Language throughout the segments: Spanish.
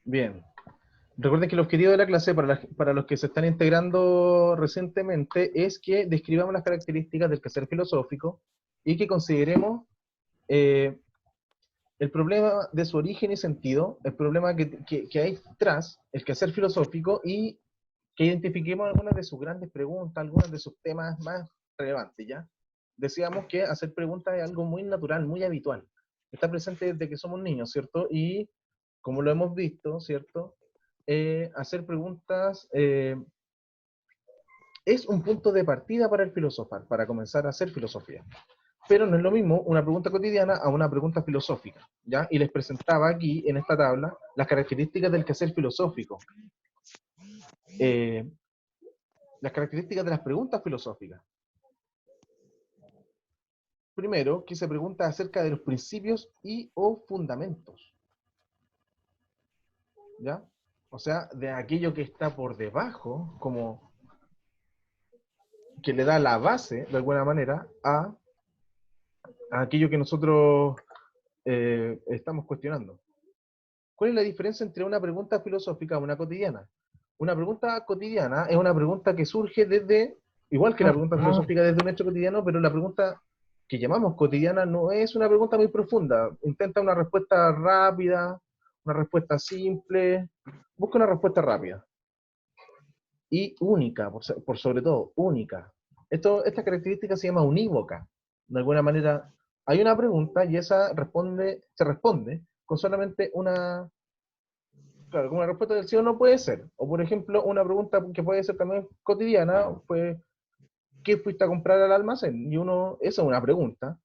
Bien. Recuerden que el objetivo de la clase, para los que se están integrando recientemente, es que describamos las características del quehacer filosófico y que consideremos el problema de su origen y sentido, el problema que hay tras el quehacer filosófico y que identifiquemos algunas de sus grandes preguntas, algunos de sus temas más relevantes, ¿ya? Decíamos que hacer preguntas es algo muy natural, muy habitual. Está presente desde que somos niños, ¿cierto? Y como lo hemos visto, ¿cierto? Hacer preguntas es un punto de partida para el filosofar, para comenzar a hacer filosofía. Pero no es lo mismo una pregunta cotidiana a una pregunta filosófica, ¿ya? Y les presentaba aquí, en esta tabla, las características del quehacer filosófico. Las características de las preguntas filosóficas. Primero, que se pregunta acerca de los principios y o fundamentos, ¿ya? O sea, de aquello que está por debajo, como que le da la base, de alguna manera, a aquello que nosotros estamos cuestionando. ¿Cuál es la diferencia entre una pregunta filosófica y una cotidiana? Una pregunta cotidiana es una pregunta que surge desde, igual que la pregunta filosófica desde un hecho cotidiano, pero la pregunta que llamamos cotidiana no es una pregunta muy profunda. Intenta una respuesta rápida, una respuesta simple, busca una respuesta rápida. Y única, por sobre todo, única. Esta característica se llama unívoca. De alguna manera, hay una pregunta y esa se responde con solamente una, claro, como una respuesta del sí o no puede ser. O por ejemplo, una pregunta que puede ser también cotidiana, pues, ¿qué fuiste a comprar al almacén? Y uno, esa es una pregunta,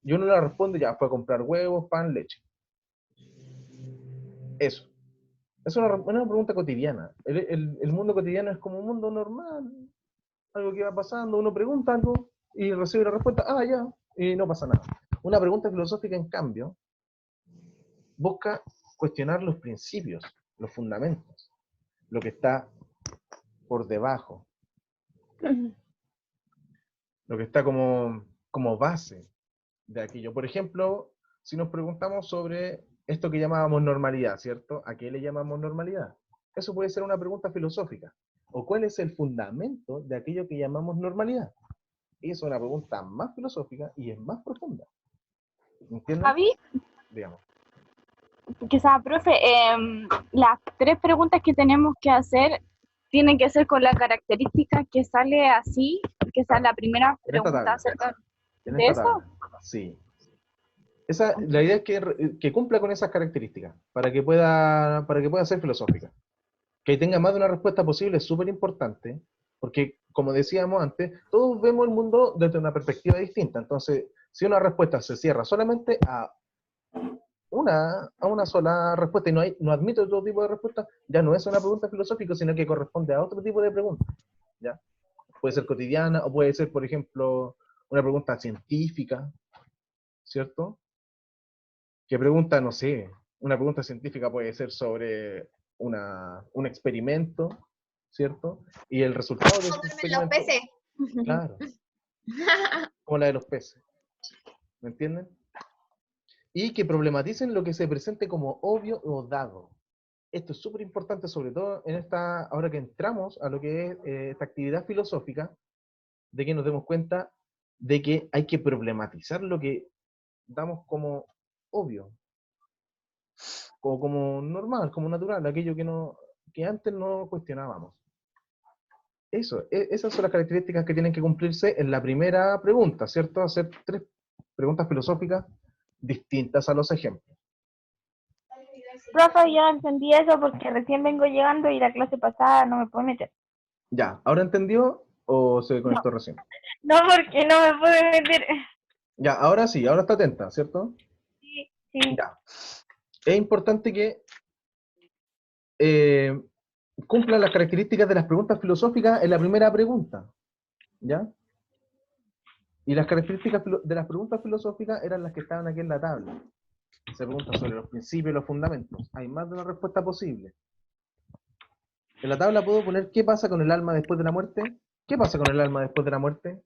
y uno la responde, ya, fue a comprar huevos, pan, leche. Eso. Es una pregunta cotidiana. El mundo cotidiano es como un mundo normal, algo que va pasando, uno pregunta algo y recibe la respuesta, ah, ya, y no pasa nada. Una pregunta filosófica, en cambio, busca cuestionar los principios, los fundamentos, lo que está por debajo, lo que está como base de aquello. Por ejemplo, si nos preguntamos sobre esto que llamábamos normalidad, ¿cierto? ¿A qué le llamamos normalidad? Eso puede ser una pregunta filosófica. ¿O cuál es el fundamento de aquello que llamamos normalidad? Es una pregunta más filosófica y es más profunda. ¿Entienden? Javi, Digamos. quizás, profe, las tres preguntas que tenemos que hacer tienen que ser con la característica que sale así, que esa es la primera En esta pregunta tabla. acerca En de esta eso. tabla. Sí. La idea es que cumpla con esas características para que pueda ser filosófica. Que tenga más de una respuesta posible es súper importante, porque, como decíamos antes, todos vemos el mundo desde una perspectiva distinta. Entonces, si una respuesta se cierra solamente a una sola respuesta y no admite otro tipo de respuesta, ya no es una pregunta filosófica, sino que corresponde a otro tipo de pregunta. ¿Ya? Puede ser cotidiana o puede ser, por ejemplo, una pregunta científica, ¿cierto? Que pregunta, no sé, una pregunta científica puede ser sobre un experimento, ¿cierto? Y el resultado de ese Los experimento, peces. claro, como la de los peces, ¿me entienden? Y que problematicen lo que se presente como obvio o dado. Esto es súper importante, sobre todo ahora que entramos a lo que es esta actividad filosófica, de que nos demos cuenta de que hay que problematizar lo que damos como obvio, como normal, como natural, aquello que antes no cuestionábamos. Esas son las características que tienen que cumplirse en la primera pregunta, ¿cierto? Hacer tres preguntas filosóficas distintas a los ejemplos. Profe, yo no entendí eso porque recién vengo llegando y la clase pasada no me puedo meter. Ya, ¿ahora entendió o se conectó recién? No, porque no me puedo meter. Ya, ahora sí, ahora está atenta, ¿cierto? Sí, sí. Ya. Es importante que cumplan las características de las preguntas filosóficas en la primera pregunta, ¿ya? Y las características de las preguntas filosóficas eran las que estaban aquí en la tabla. Se pregunta sobre los principios y los fundamentos. Hay más de una respuesta posible. En la tabla puedo poner qué pasa con el alma después de la muerte. ¿Qué pasa con el alma después de la muerte?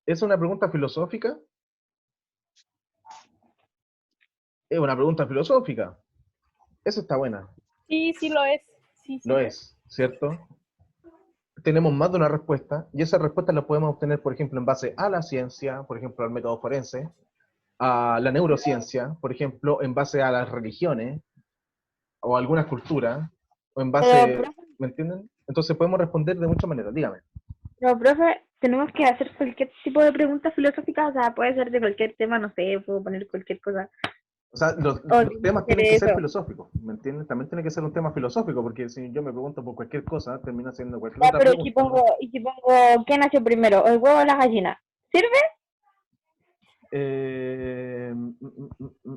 ¿Es una pregunta filosófica? Es una pregunta filosófica. Esa está buena. Sí, sí lo es. Sí, sí Lo es, ¿cierto? Tenemos más de una respuesta, y esa respuesta la podemos obtener, por ejemplo, en base a la ciencia, por ejemplo, al método forense, a la neurociencia, por ejemplo, en base a las religiones, o a alguna cultura, o en Pero, base, profe, ¿me entienden? Entonces podemos responder de muchas maneras, dígame. tenemos que hacer cualquier tipo de preguntas filosóficas, o sea, puede ser de cualquier tema, no sé, puedo poner cualquier cosa. O sea, O los tiene que temas ser tienen que ser eso. filosóficos, ¿me entienden? También tiene que ser un tema filosófico, porque si yo me pregunto por cualquier cosa, termina siendo cualquier Ya, otra pero pregunta. y si pongo, ¿qué nació primero? ¿El huevo o la gallina? ¿Sirve?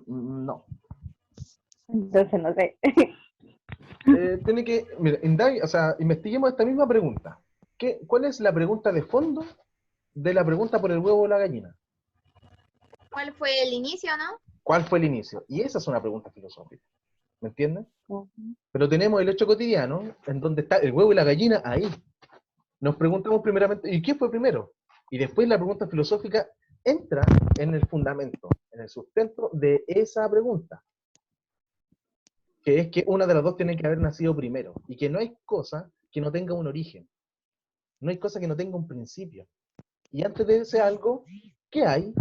No. Entonces no sé. Tiene que, mira, o sea, investiguemos esta misma pregunta. ¿Cuál es la pregunta de fondo de la pregunta por el huevo o la gallina? ¿Cuál fue el inicio, no? ¿Cuál fue el inicio? Y esa es una pregunta filosófica, ¿me entiendes? Pero tenemos el hecho cotidiano, en donde está el huevo y la gallina, ahí. Nos preguntamos primeramente, ¿y qué fue primero? Y después la pregunta filosófica entra en el fundamento, en el sustento de esa pregunta, que es que una de las dos tiene que haber nacido primero, y que no hay cosa que no tenga un origen, no hay cosa que no tenga un principio. Y antes de ese algo, ¿qué hay?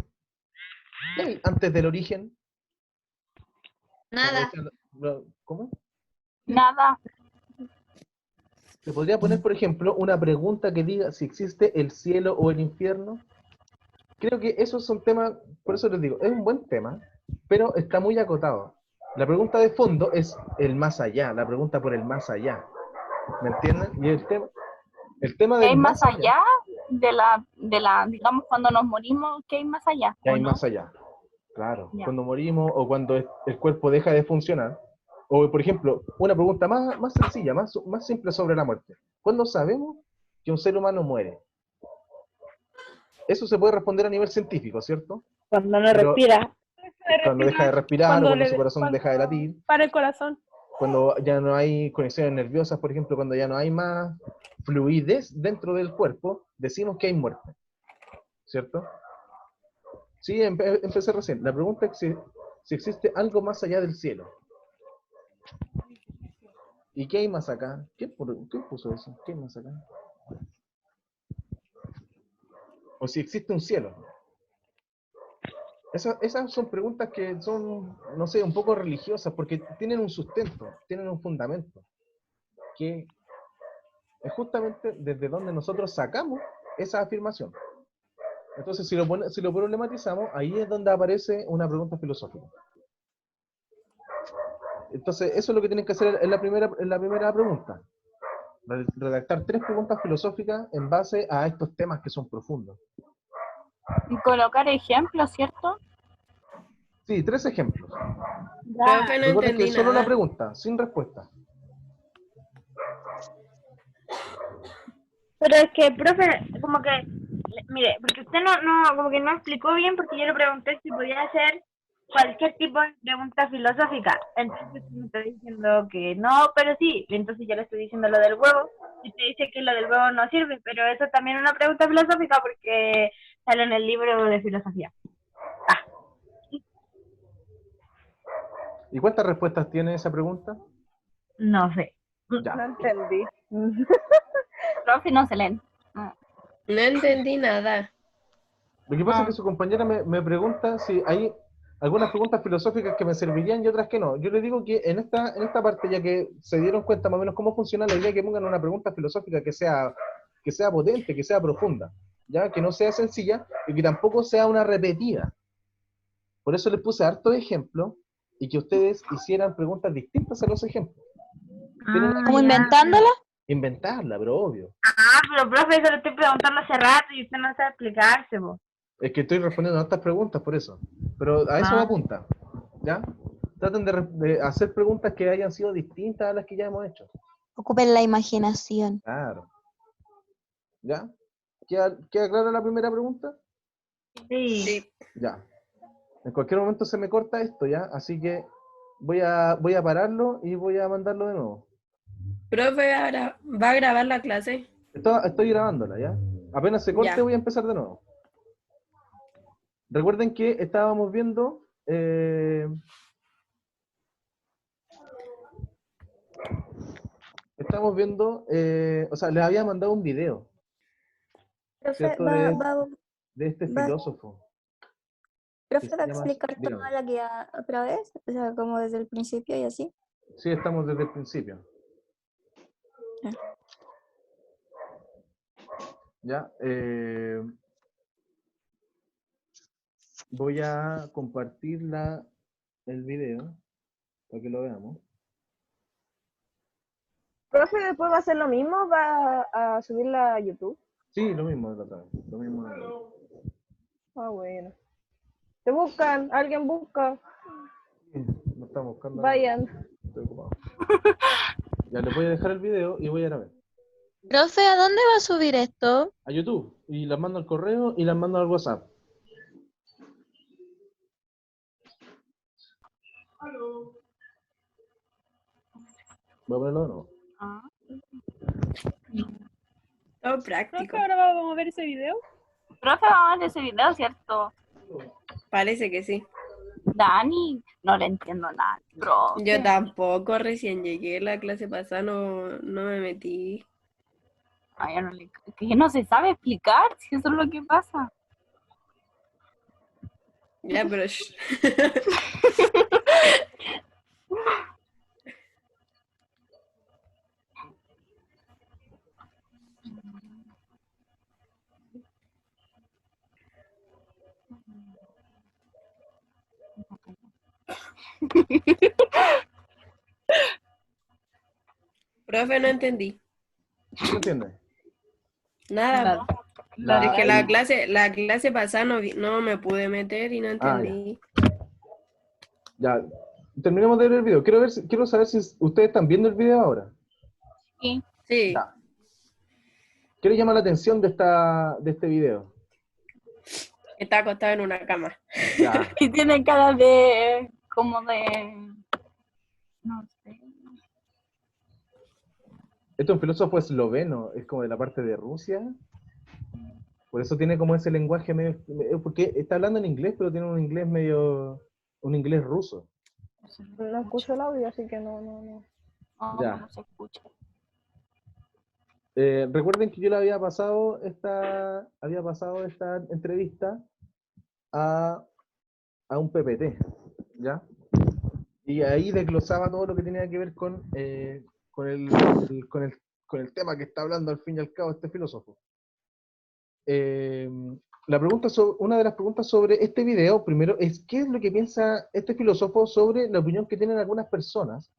¿Qué hay antes del origen? Nada. ¿Cómo? Nada. ¿Se podría poner, por ejemplo, una pregunta que diga si existe el cielo o el infierno? Creo que esos son temas, por eso les digo, es un buen tema, pero está muy acotado. La pregunta de fondo es el más allá, la pregunta por el más allá. ¿Me entienden? Y el tema ¿Qué del hay más más allá, allá digamos, cuando nos morimos, qué hay más allá? ¿qué ¿O hay no? más allá? Claro, Ya. cuando morimos o cuando el cuerpo deja de funcionar. O, por ejemplo, una pregunta más sencilla, más simple sobre la muerte. ¿Cuándo sabemos que un ser humano muere? Eso se puede responder a nivel científico, ¿cierto? Cuando no Pero respira. cuando deja de respirar o cuando su corazón cuando deja de latir, para el corazón. cuando ya no hay conexiones nerviosas, por ejemplo, cuando ya no hay más fluidez dentro del cuerpo, decimos que hay muerte, ¿cierto? Sí, empecé recién. La pregunta es si existe algo más allá del cielo. ¿Y qué hay más acá? ¿Qué puso eso? ¿Qué hay más acá? O si existe un cielo. Esas son preguntas que son, no sé, un poco religiosas, porque tienen un sustento, tienen un fundamento, que es justamente desde donde nosotros sacamos esa afirmación. Entonces, si lo problematizamos, ahí es donde aparece una pregunta filosófica. Entonces, eso es lo que tienen que hacer en la primera pregunta. Redactar 3 preguntas filosóficas en base a estos temas que son profundos. Y colocar ejemplos, ¿cierto? Sí, 3 ejemplos. Profe, no Recuerden que entendí es solo la nada. pregunta, sin respuesta. Pero es que, profe, como que, mire, porque usted como que no explicó bien, porque yo le pregunté si podía hacer cualquier tipo de pregunta filosófica. Entonces usted me está diciendo que no, pero sí. Entonces yo le estoy diciendo lo del huevo. Y usted dice que lo del huevo no sirve, pero eso también es una pregunta filosófica porque sale en el libro de filosofía. ¿Y cuántas respuestas tiene esa pregunta? No sé. Ya. No entendí. Profe, no se leen. Ah. No entendí nada. Lo que pasa es que su compañera me pregunta si hay algunas preguntas filosóficas que me servirían y otras que no. Yo le digo que en esta parte, ya que se dieron cuenta más o menos cómo funciona la idea, que pongan una pregunta filosófica que sea potente, que sea profunda, ya que no sea sencilla y que tampoco sea una repetida. Por eso les puse hartos ejemplos y que ustedes hicieran preguntas distintas a los ejemplos. Tienen que ¿Como inventándola? inventarla, pero obvio. Pero profe, eso lo estoy preguntando hace rato y usted no sabe explicarse, vos. Es que estoy respondiendo a estas preguntas por eso. Pero a eso me apunta. ¿Ya? Traten de hacer preguntas que hayan sido distintas a las que ya hemos hecho. Ocupen la imaginación. Claro. ¿Ya? ¿Queda clara la primera pregunta? Sí. Ya. En cualquier momento se me corta esto, ¿ya? Así que voy a pararlo y voy a mandarlo de nuevo. Profe, ahora va a grabar la clase. Estoy grabándola, ¿ya? Apenas se corte Ya. voy a empezar de nuevo. recuerden que estábamos viendo... estamos viendo, o sea, les había mandado un video, Profe, ¿cierto? De este va- filósofo. profe, se ¿va a llama- explicar dígame. toda la guía otra vez? O sea, como desde el principio y así. Sí, estamos desde el principio. Ya. Ya, voy a compartir el video para que lo veamos. Profe, después va a hacer lo mismo, va a subirla a YouTube. Sí, lo mismo de la otra vez. Lo mismo de la otra vez. Ah, bueno. Te buscan, alguien busca, Sí, lo estamos buscando. vayan. Estoy ocupado. Ya, les voy a dejar el video y voy a ir a ver. Profe, ¿a dónde va a subir esto? A YouTube. Y las mando al correo y las mando al WhatsApp. Voy a ponerlo de nuevo. Todo práctico. Profe, ahora vamos a ver ese video. Profe, vamos a ver ese video, ¿cierto? Parece que sí. Dani, no le entiendo nada. Profe. Yo tampoco, recién llegué la clase pasada, no me metí. Ay, yo no le- que no se sabe explicar, si eso es lo que pasa. Ya, pero... Profe, no entendí. ¿No entiendes? Nada. Es que la clase pasada no me pude meter y no entendí. Ya, terminemos de ver el video. Quiero saber si ustedes están viendo el video ahora. Sí. Sí. Ya. ¿Qué les llama la atención de este video? Está acostado en una cama. Ya. Y tiene cara de, como de, no sé. Este es un filósofo esloveno, es como de la parte de Rusia. Por eso tiene como ese lenguaje porque está hablando en inglés, pero tiene un inglés ruso. No escucho el audio, así que no. No, Ya. no se escucha. Recuerden que yo le había pasado esta entrevista a un PPT, ¿ya? Y ahí desglosaba todo lo que tenía que ver con el tema que está hablando al fin y al cabo este filósofo. Una de las preguntas sobre este video, primero, es ¿qué es lo que piensa este filósofo sobre la opinión que tienen algunas personas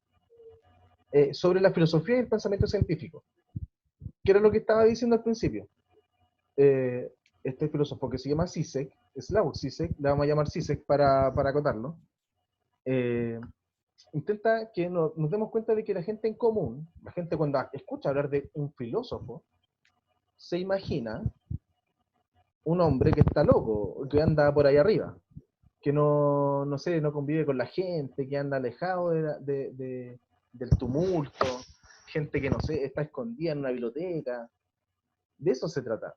sobre la filosofía y el pensamiento científico? ¿Qué era lo que estaba diciendo al principio? Este filósofo que se llama Zizek, Slavoj Zizek, le vamos a llamar Zizek para acotarlo, intenta que nos demos cuenta de que la gente en común, la gente cuando escucha hablar de un filósofo, se imagina un hombre que está loco, que anda por ahí arriba, que no convive con la gente, que anda alejado del tumulto, gente que, no sé, está escondida en una biblioteca. De eso se trata.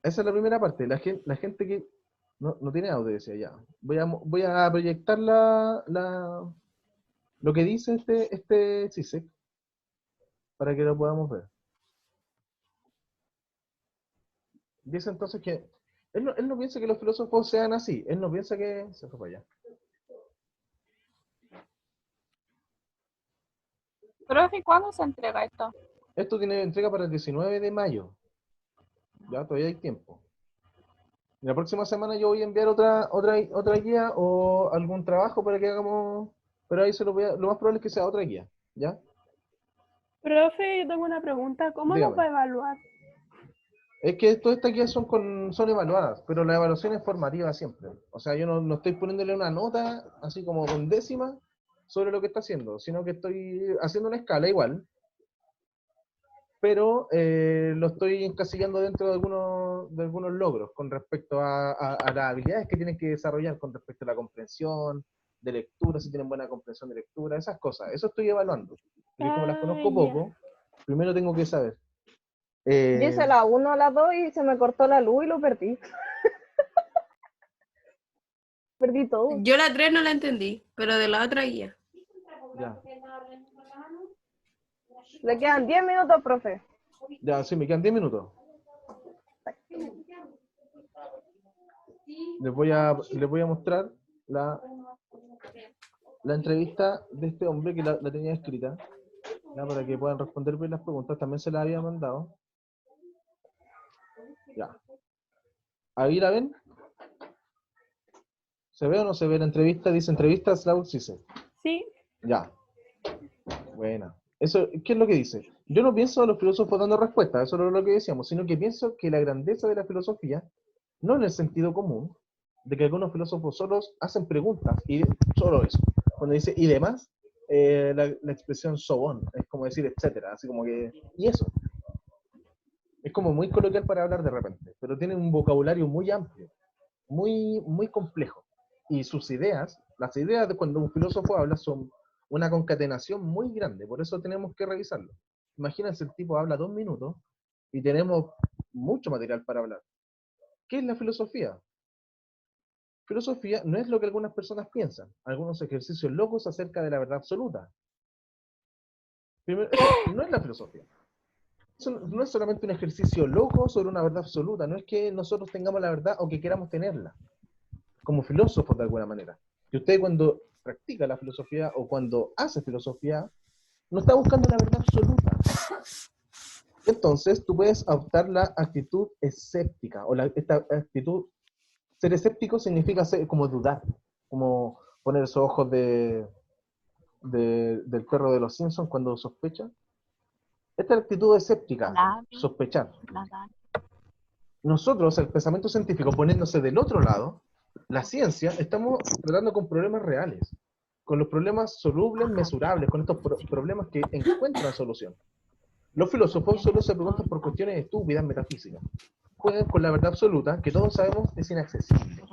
Esa es la primera parte, la gente que no tiene audio, decía ya. Voy a proyectar lo que dice este Zizek para que lo podamos ver. Dice entonces que él no piensa que los filósofos sean así, él no piensa que... Se fue para allá. Profe, ¿cuándo se entrega esto? Esto tiene entrega para el 19 de mayo. Ya, todavía hay tiempo. La próxima semana yo voy a enviar otra guía o algún trabajo para que hagamos... Pero ahí lo más probable es que sea otra guía, ¿ya? Profe, yo tengo una pregunta. ¿Cómo Dígame. nos va a evaluar? Es que todas estas guías son evaluadas, pero la evaluación es formativa siempre. O sea, yo no estoy poniéndole una nota, así como con décima, sobre lo que está haciendo, sino que estoy haciendo una escala igual, pero lo estoy encasillando dentro de algunos logros con respecto a las habilidades que tienen que desarrollar con respecto a la comprensión de lectura, si tienen buena comprensión de lectura, esas cosas. Eso estoy evaluando. Y como las conozco poco, primero tengo que saber. Yo hice la 1 a la 2 y se me cortó la luz y lo perdí. perdí todo. Yo la 3 no la entendí, pero de la otra guía. Ya. Le quedan 10 minutos, profe. Ya, sí, me quedan 10 minutos. Les voy a mostrar la entrevista de este hombre que la tenía escrita, ya, para que puedan responder bien las preguntas. También se las había mandado. Ya. ¿Ahí la ven? ¿Se ve o no se ve la entrevista? Dice entrevista / CISE. Sí. Ya. Buena. Eso, ¿qué es lo que dice? Yo no pienso a los filósofos dando respuestas, eso es lo que decíamos, sino que pienso que la grandeza de la filosofía, no en el sentido común, de que algunos filósofos solos hacen preguntas, y solo eso. Cuando dice y demás, la expresión so on, es como decir etcétera, así como que, y eso. Es como muy coloquial para hablar de repente, pero tiene un vocabulario muy amplio, muy, muy complejo. Y sus ideas, las ideas de cuando un filósofo habla son una concatenación muy grande, por eso tenemos que revisarlo. Imagínense, el tipo habla 2 minutos y tenemos mucho material para hablar. ¿Qué es la filosofía? Filosofía no es lo que algunas personas piensan, algunos ejercicios locos acerca de la verdad absoluta. Primero, eso no es la filosofía. Eso no es solamente un ejercicio loco sobre una verdad absoluta, no es que nosotros tengamos la verdad o que queramos tenerla, como filósofos de alguna manera. Y usted cuando practica la filosofía o cuando hace filosofía, no está buscando la verdad absoluta. Entonces, tú puedes adoptar la actitud escéptica, o esta actitud, ser escéptico significa como dudar, como poner esos ojos del perro de los Simpsons cuando sospecha. Esta es la actitud escéptica, sospechar. Nosotros, el pensamiento científico, poniéndose del otro lado, la ciencia, estamos tratando con problemas reales, con los problemas solubles, mesurables, con estos problemas que encuentran solución. Los filósofos solo se preguntan por cuestiones estúpidas, metafísicas. Juegan con la verdad absoluta, que todos sabemos es inaccesible.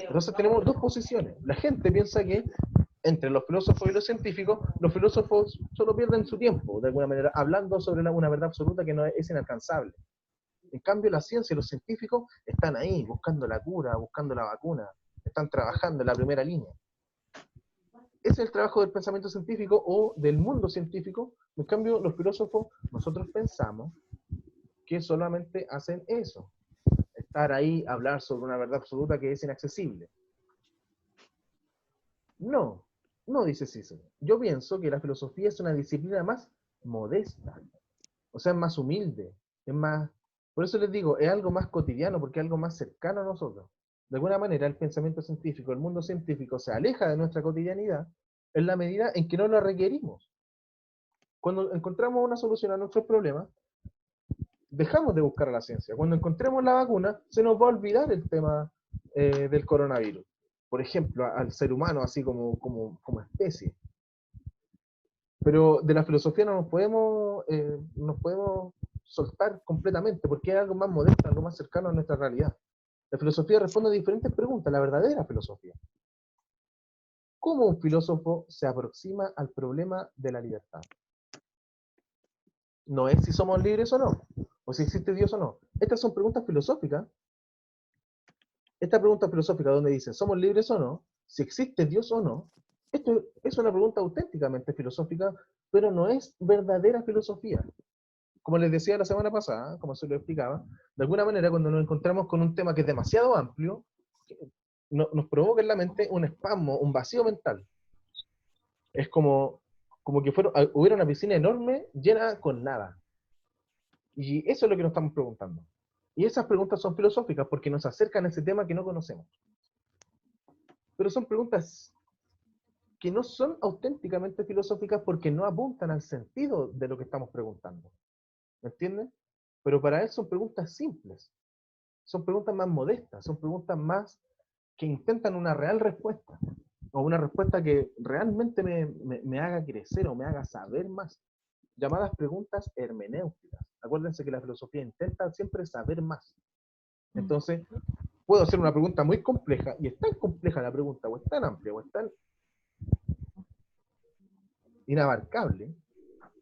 Entonces tenemos dos posiciones. La gente piensa que entre los filósofos y los científicos, los filósofos solo pierden su tiempo, de alguna manera, hablando sobre una verdad absoluta que no es inalcanzable. En cambio, la ciencia y los científicos están ahí, buscando la cura, buscando la vacuna, están trabajando en la primera línea. Ese es el trabajo del pensamiento científico o del mundo científico. En cambio, los filósofos, nosotros pensamos que solamente hacen eso. Estar ahí, hablar sobre una verdad absoluta que es inaccesible. No, no dice Cicero. Yo pienso que la filosofía es una disciplina más modesta. O sea, es más humilde, es más... Por eso les digo, es algo más cotidiano, porque es algo más cercano a nosotros. De alguna manera, el pensamiento científico, el mundo científico se aleja de nuestra cotidianidad en la medida en que no lo requerimos. Cuando encontramos una solución a nuestros problemas, dejamos de buscar a la ciencia. Cuando encontremos la vacuna, se nos va a olvidar el tema del coronavirus. Por ejemplo, al ser humano, así como especie. Pero de la filosofía no nos podemos soltar completamente, porque es algo más modesto, algo más cercano a nuestra realidad. La filosofía responde a diferentes preguntas, la verdadera filosofía. ¿Cómo un filósofo se aproxima al problema de la libertad? No es si somos libres o no, o si existe Dios o no. Estas son preguntas filosóficas. Esta pregunta filosófica donde dice, ¿somos libres o no? Si existe Dios o no. Esto es una pregunta auténticamente filosófica, pero no es verdadera filosofía. Como les decía la semana pasada, como se lo explicaba, de alguna manera cuando nos encontramos con un tema que es demasiado amplio, nos provoca en la mente un espasmo, un vacío mental. Es como que hubiera una piscina enorme llena con nada. Y eso es lo que nos estamos preguntando. Y esas preguntas son filosóficas porque nos acercan a ese tema que no conocemos. Pero son preguntas que no son auténticamente filosóficas porque no apuntan al sentido de lo que estamos preguntando. ¿Me entienden? Pero para él son preguntas simples. Son preguntas más modestas, son preguntas más que intentan una real respuesta. O una respuesta que realmente me haga crecer o me haga saber más. Llamadas preguntas hermenéuticas. Acuérdense que la filosofía intenta siempre saber más. Entonces, puedo hacer una pregunta muy compleja, y es tan compleja la pregunta, o es tan amplia, o es tan inabarcable,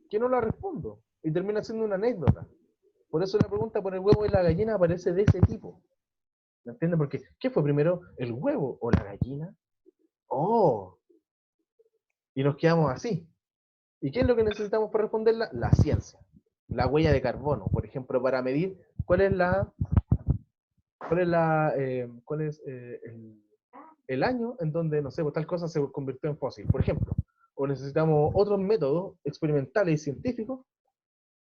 que no la respondo, y termina siendo una anécdota. Por eso la pregunta por el huevo y la gallina aparece de ese tipo. ¿Me entienden? Porque, ¿qué fue primero? ¿El huevo o la gallina? ¡Oh! Y nos quedamos así. ¿Y qué es lo que necesitamos para responderla? La ciencia. La huella de carbono, por ejemplo, para medir cuál es el año en donde, no sé, pues, tal cosa se convirtió en fósil, por ejemplo. O necesitamos otros métodos experimentales y científicos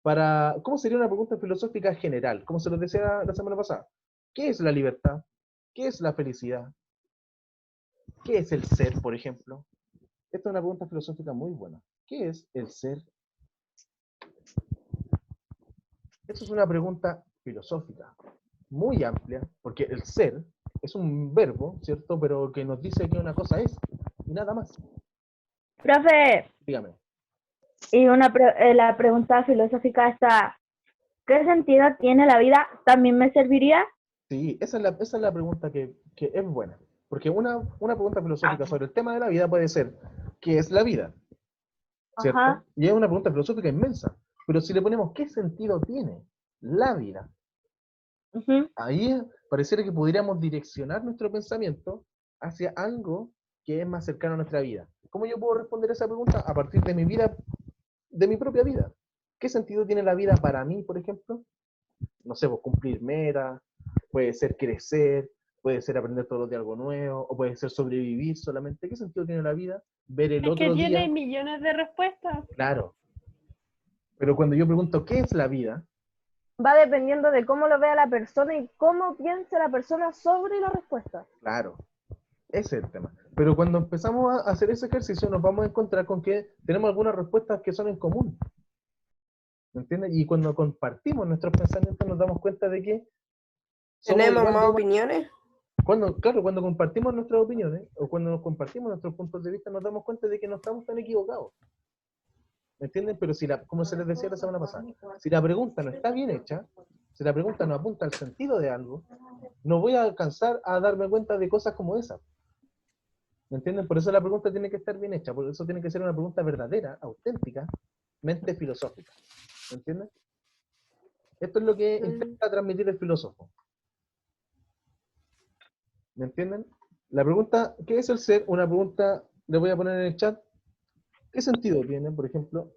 para... ¿Cómo sería una pregunta filosófica general? Como se lo decía la semana pasada. ¿Qué es la libertad? ¿Qué es la felicidad? ¿Qué es el ser, por ejemplo? Esta es una pregunta filosófica muy buena. ¿Qué es el ser? Esta es una pregunta filosófica muy amplia, porque el ser es un verbo, ¿cierto? Pero que nos dice que una cosa es, y nada más. Profe, Dígame. y la pregunta filosófica está, ¿qué sentido tiene la vida? ¿También me serviría? Sí, esa es la pregunta que es buena. Porque una pregunta filosófica sobre el tema de la vida puede ser, ¿qué es la vida? ¿Cierto? Ajá. Y es una pregunta filosófica inmensa. Pero si le ponemos, ¿qué sentido tiene la vida? Ujú. Ahí pareciera que podríamos direccionar nuestro pensamiento hacia algo que es más cercano a nuestra vida. ¿Cómo yo puedo responder esa pregunta? A partir de mi vida, de mi propia vida. ¿Qué sentido tiene la vida para mí, por ejemplo? No sé, pues cumplir metas, puede ser crecer, puede ser aprender todos los días algo nuevo, o puede ser sobrevivir solamente. ¿Qué sentido tiene la vida? Ver el Es que otro tiene día. millones de respuestas. Claro. Pero cuando yo pregunto, ¿qué es la vida? Va dependiendo de cómo lo vea la persona y cómo piensa la persona sobre la respuesta. Claro. Ese es el tema. Pero cuando empezamos a hacer ese ejercicio nos vamos a encontrar con que tenemos algunas respuestas que son en común. ¿Me entiendes? Y cuando compartimos nuestros pensamientos nos damos cuenta de que somos ¿Tenemos igual más de- opiniones? Claro, cuando compartimos nuestras opiniones o cuando nos compartimos nuestros puntos de vista nos damos cuenta de que no estamos tan equivocados. ¿Me entienden? Pero si como se les decía la semana pasada, si la pregunta no está bien hecha, si la pregunta no apunta al sentido de algo, no voy a alcanzar a darme cuenta de cosas como esas. ¿Me entienden? Por eso la pregunta tiene que estar bien hecha, por eso tiene que ser una pregunta verdadera, auténtica, mente filosófica. ¿Me entienden? Esto es lo que intenta transmitir el filósofo. ¿Me entienden? La pregunta, ¿qué es el ser? Una pregunta, le voy a poner en el chat. ¿Qué sentido tiene, por ejemplo,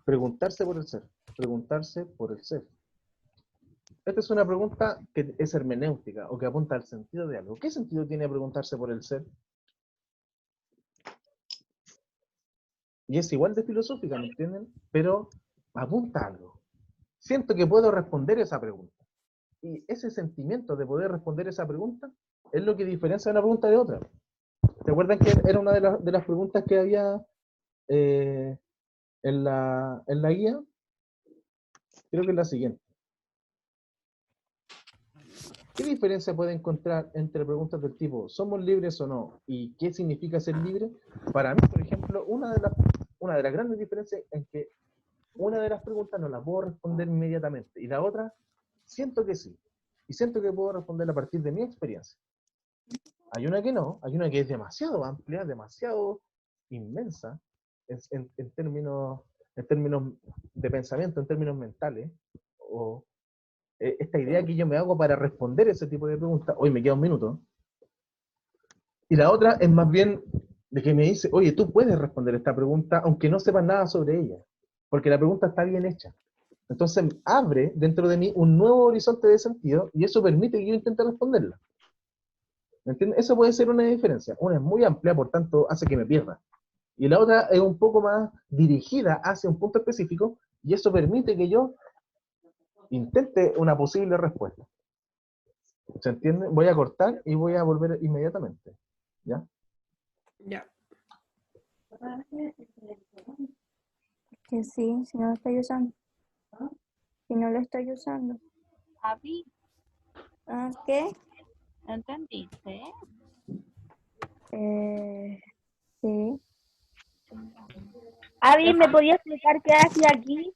preguntarse por el ser? Preguntarse por el ser. Esta es una pregunta que es hermenéutica o que apunta al sentido de algo. ¿Qué sentido tiene preguntarse por el ser? Y es igual de filosófica, ¿me entienden? Pero apunta a algo. Siento que puedo responder esa pregunta. Y ese sentimiento de poder responder esa pregunta es lo que diferencia una pregunta de otra. ¿Se acuerdan que era una de las preguntas que había en la guía? Creo que es la siguiente. ¿Qué diferencia puede encontrar entre preguntas del tipo ¿somos libres o no? ¿Y qué significa ser libre? Para mí, por ejemplo, una de las grandes diferencias es que una de las preguntas no la puedo responder inmediatamente y la otra siento que sí. Y siento que puedo responder a partir de mi experiencia. Hay una que no, hay una que es demasiado amplia, demasiado inmensa en términos de pensamiento, en términos mentales, o esta idea que yo me hago para responder ese tipo de preguntas. Hoy me queda un minuto. Y la otra es más bien de que me dice, oye, tú puedes responder esta pregunta aunque no sepas nada sobre ella, porque la pregunta está bien hecha. Entonces abre dentro de mí un nuevo horizonte de sentido y eso permite que yo intente responderla. ¿Me entiendes? Eso puede ser una diferencia. Una es muy amplia, por tanto, hace que me pierda. Y la otra es un poco más dirigida hacia un punto específico y eso permite que yo intente una posible respuesta. ¿Se entiende? Voy a cortar y voy a volver inmediatamente. ¿Ya? Ya. Que sí, si no lo estoy usando. Si no lo estoy usando. Javi, ¿Ah, qué? ¿entendiste? Sí. Avi, ¿me podías explicar qué hacía aquí?